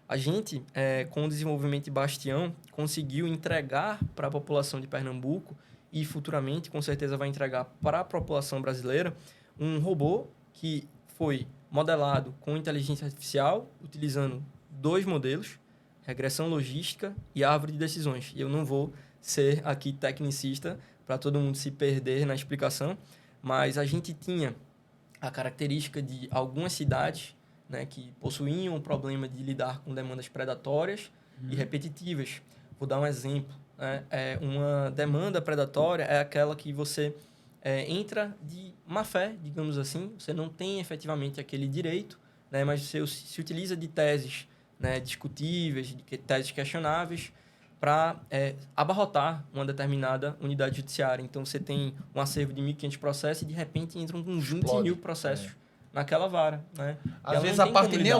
A gente, com o desenvolvimento de Bastião, conseguiu entregar para a população de Pernambuco e futuramente, com certeza, vai entregar para a população brasileira um robô que foi modelado com inteligência artificial, utilizando 2 modelos, regressão logística e árvore de decisões. E eu não vou ser aqui tecnicista para todo mundo se perder na explicação, mas a gente tinha a característica de algumas cidades, né, que possuíam um problema de lidar com demandas predatórias e repetitivas. Vou dar um exemplo. Né? Uma demanda predatória é aquela que você entra de má fé, digamos assim. Você não tem efetivamente aquele direito, né, mas você se utiliza de teses, né, discutíveis, de teses questionáveis, para abarrotar uma determinada unidade judiciária. Então, você tem um acervo de 1.500 processos e, de repente, entram com 20 mil processos naquela vara. Né? Às vezes a parte nem...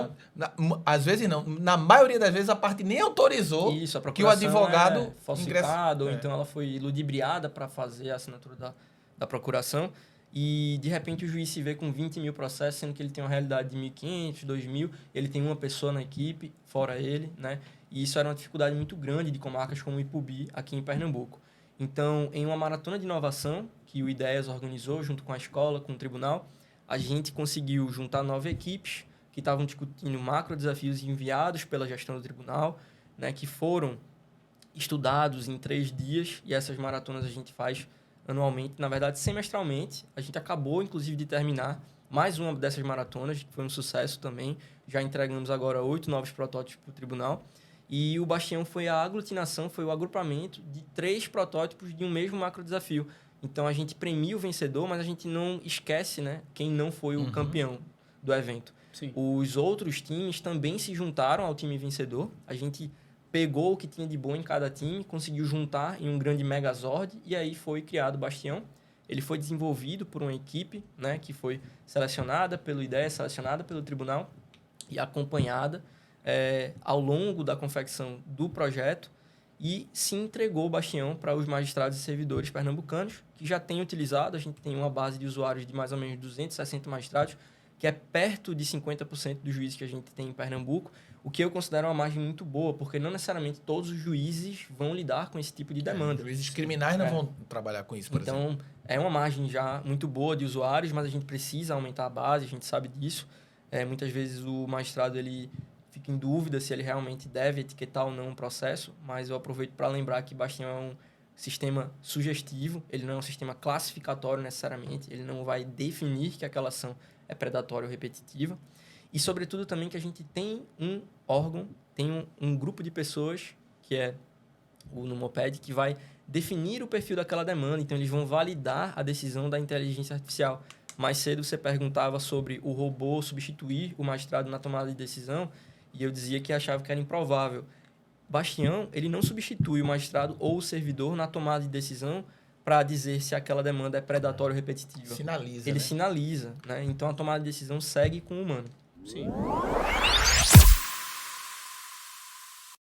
Às vezes não. Na maioria das vezes, a parte nem autorizou isso, que o advogado falsificado, ou então ela foi ludibriada para fazer a assinatura da procuração. E, de repente, o juiz se vê com 20 mil processos, sendo que ele tem uma realidade de 1.500, 2.000, ele tem uma pessoa na equipe, fora ele, né? E isso era uma dificuldade muito grande de comarcas como o Ipubi, aqui em Pernambuco. Então, em uma maratona de inovação, que o IDEAS organizou junto com a escola, com o tribunal, a gente conseguiu juntar 9 equipes que estavam discutindo macro desafios enviados pela gestão do tribunal, né? Que foram estudados em 3 dias, e essas maratonas a gente faz anualmente, na verdade, semestralmente. A gente acabou, inclusive, de terminar mais uma dessas maratonas, que foi um sucesso também. Já entregamos agora 8 novos protótipos para o tribunal. E o Bastião foi a aglutinação, foi o agrupamento de 3 protótipos de um mesmo macro desafio. Então, a gente premia o vencedor, mas a gente não esquece, né, quem não foi o campeão do evento. Sim. Os outros times também se juntaram ao time vencedor. A gente pegou o que tinha de bom em cada time, conseguiu juntar em um grande megazord, e aí foi criado o Bastião. Ele foi desenvolvido por uma equipe, né, que foi selecionada pelo IDEA, selecionada pelo tribunal e acompanhada ao longo da confecção do projeto, e se entregou o Bastião para os magistrados e servidores pernambucanos, que já têm utilizado. A gente tem uma base de usuários de mais ou menos 260 magistrados, que é perto de 50% dos juízes que a gente tem em Pernambuco, o que eu considero uma margem muito boa, porque não necessariamente todos os juízes vão lidar com esse tipo de demanda. Juízes criminais não vão trabalhar com isso, por exemplo. Então, é uma margem já muito boa de usuários, mas a gente precisa aumentar a base, a gente sabe disso. Muitas vezes o magistrado ele fica em dúvida se ele realmente deve etiquetar ou não um processo, mas eu aproveito para lembrar que Bastião é um sistema sugestivo, ele não é um sistema classificatório necessariamente, ele não vai definir que aquela ação é predatória ou repetitiva. E, sobretudo, também que a gente tem um órgão, tem um grupo de pessoas, que é o Numoped, que vai definir o perfil daquela demanda. Então, eles vão validar a decisão da inteligência artificial. Mais cedo, você perguntava sobre o robô substituir o magistrado na tomada de decisão, e eu dizia que achava que era improvável. Bastião, ele não substitui o magistrado ou o servidor na tomada de decisão para dizer se aquela demanda é predatória ou repetitiva. Sinaliza, Ele sinaliza, né? Então, a tomada de decisão segue com o humano. Sim.